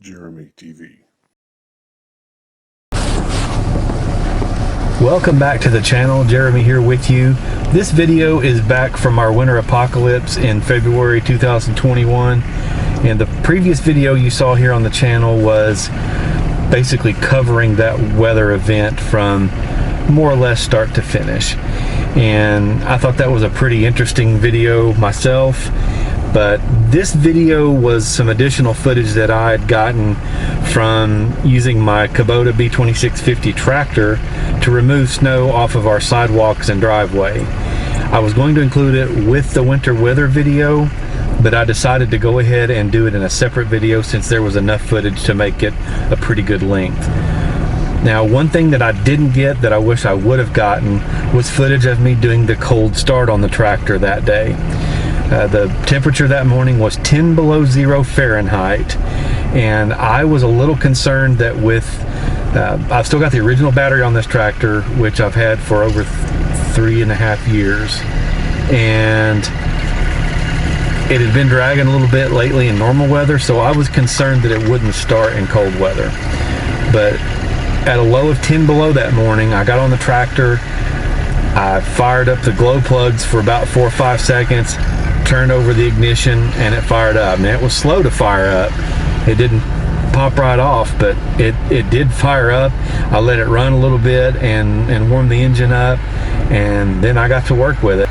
Jeremy TV. Welcome back to the channel. Jeremy here with you. This video is back from our winter apocalypse in February 2021, and the previous video you saw here on the channel was basically covering that weather event from more or less start to finish. And I thought that was a pretty interesting video myself, but this video was some additional footage that I had gotten from using my Kubota B2650 tractor to remove snow off of our sidewalks and driveway. I was going to include it with the winter weather video, but I decided to go ahead and do it in a separate video since there was enough footage to make it a pretty good length. Now, one thing that I didn't get that I wish I would have gotten was footage of me doing the cold start on the tractor that day. The temperature that morning was 10 below zero Fahrenheit, and I was a little concerned that with I've still got the original battery on this tractor, which I've had for over 3.5 years, and it had been dragging a little bit lately in normal weather, so I was concerned that it wouldn't start in cold weather. But at a low of 10 below that morning, I got on the tractor, I fired up the glow plugs for about 4 or 5 seconds, turned over the ignition, and it fired up. Now, it was slow to fire up. It didn't pop right off, but it did fire up. I let it run a little bit and warm the engine up, and then I got to work with it.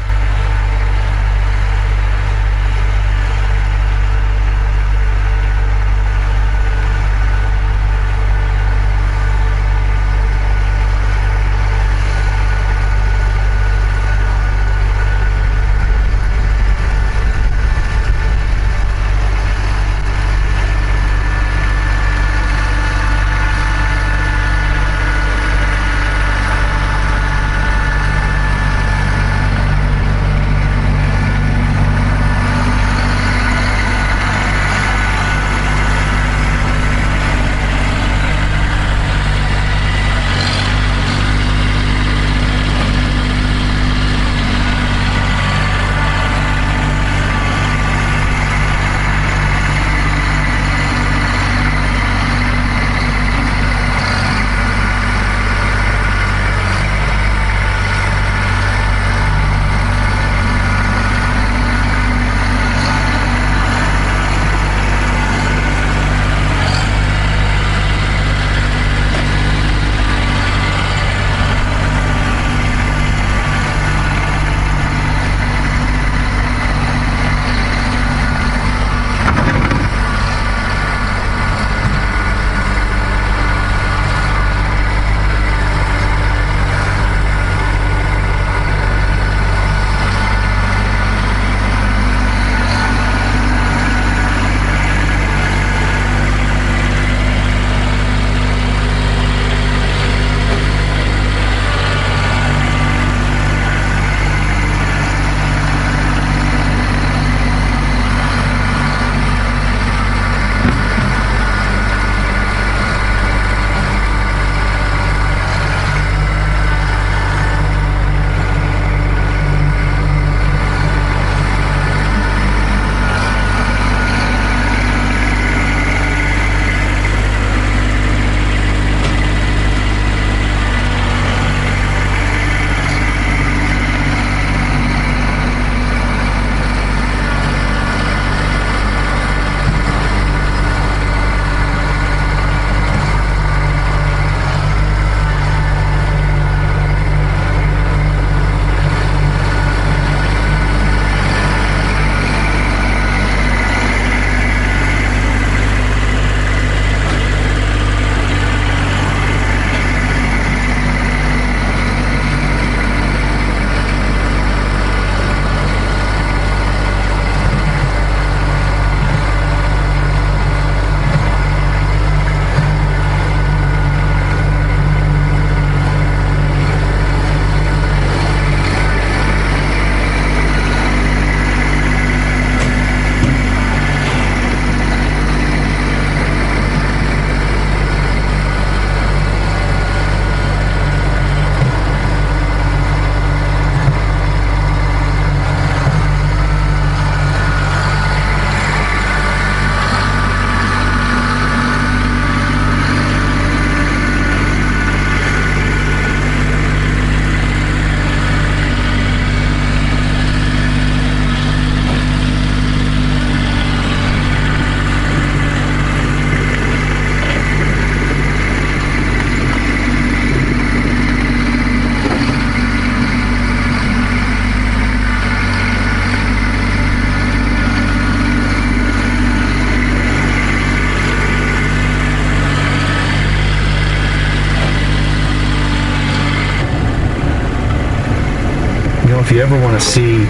you ever want to see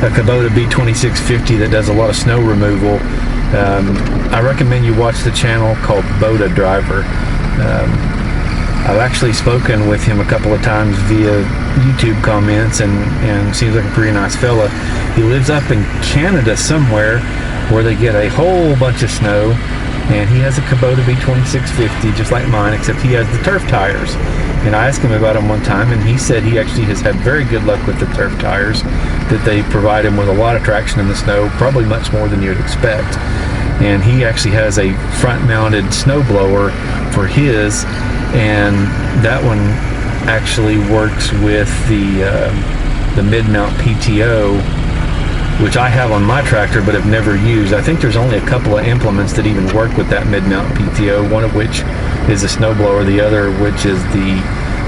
a Kubota B2650 that does a lot of snow removal, I recommend you watch the channel called Kubota Driver. I've actually spoken with him a couple of times via YouTube comments, and seems like a pretty nice fella. He lives up in Canada somewhere where they get a whole bunch of snow, and he has a Kubota B2650 just like mine, except he has the turf tires. And I asked him about them one time, and he said he actually has had very good luck with the turf tires, that they provide him with a lot of traction in the snow, probably much more than you'd expect. And he actually has a front-mounted snow blower for his, and that one actually works with the mid-mount PTO, which I have on my tractor but have never used. I think there's only a couple of implements that even work with that mid-mount PTO, one of which is a snowblower, the other which is the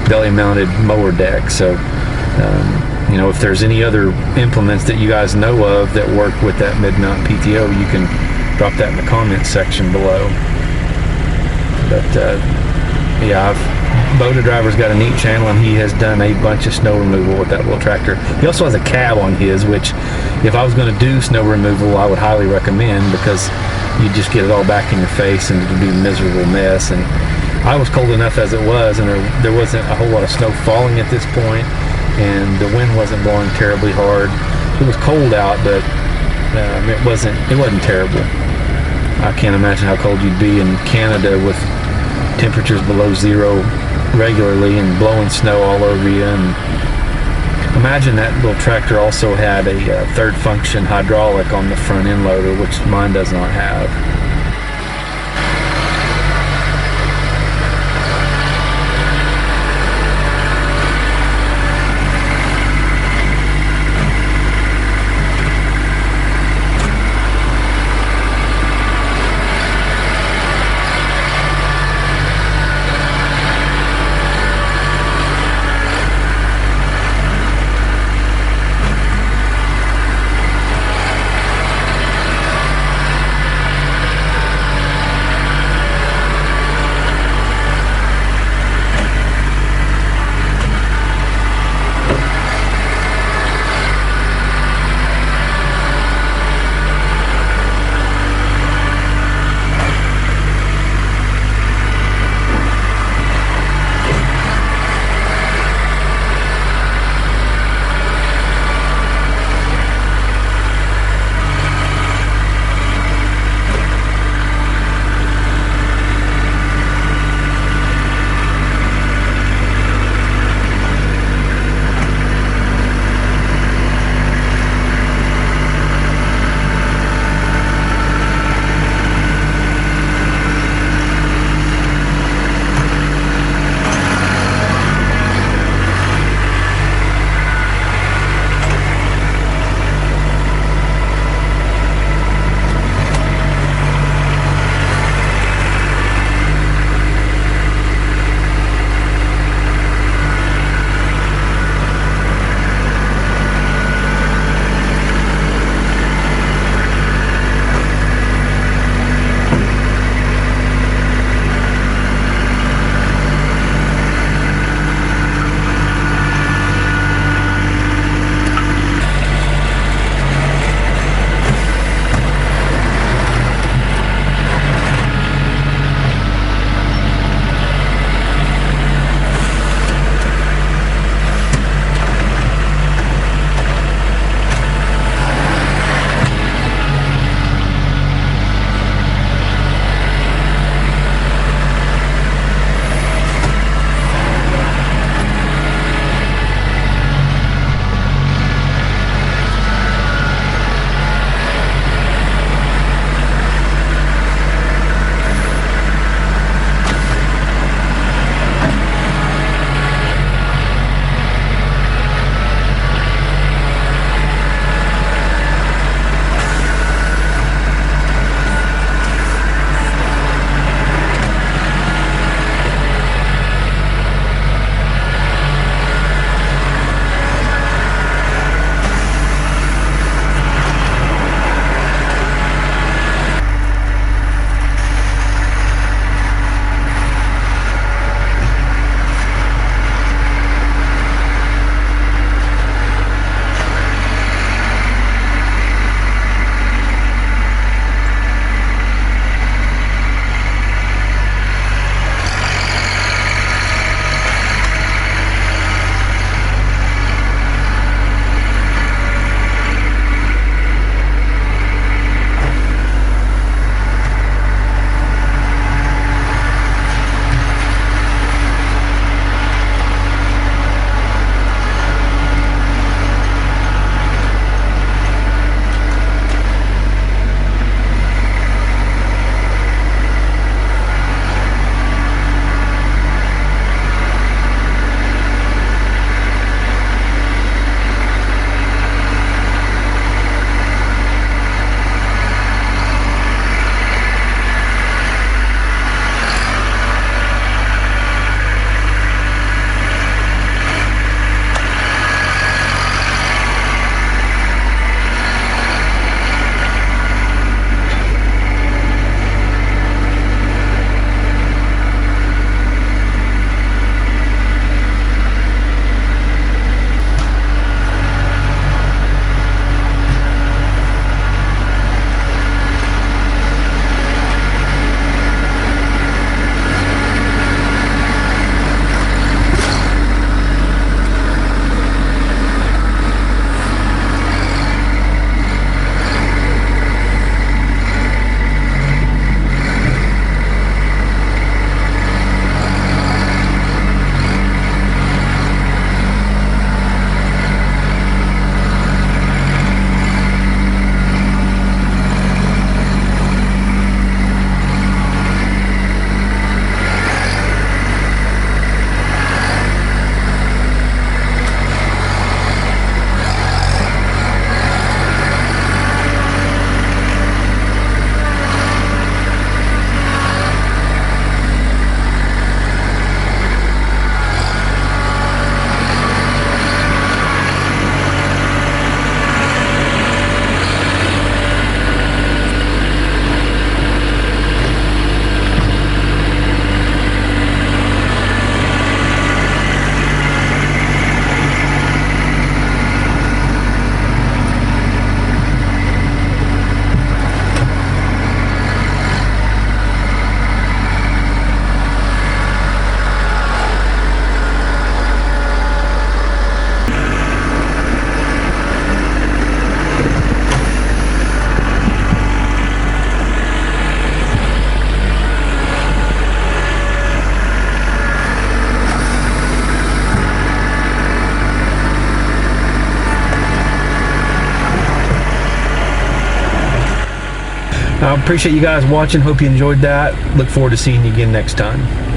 belly-mounted mower deck. So, you know, if there's any other implements that you guys know of that work with that mid-mount PTO, you can drop that in the comments section below. But yeah, Kubota Driver's got a neat channel, and he has done a bunch of snow removal with that little tractor. He also has a cab on his, which if I was going to do snow removal, I would highly recommend, because you just get it all back in your face and it'd be a miserable mess. And I was cold enough as it was, and there wasn't a whole lot of snow falling at this point, and the wind wasn't blowing terribly hard. It was cold out, but it wasn't terrible. I can't imagine how cold you'd be in Canada with temperatures below zero regularly and blowing snow all over you. And imagine that little tractor also had a third function hydraulic on the front end loader, which mine does not have. I appreciate you guys watching. Hope you enjoyed that. Look forward to seeing you again next time.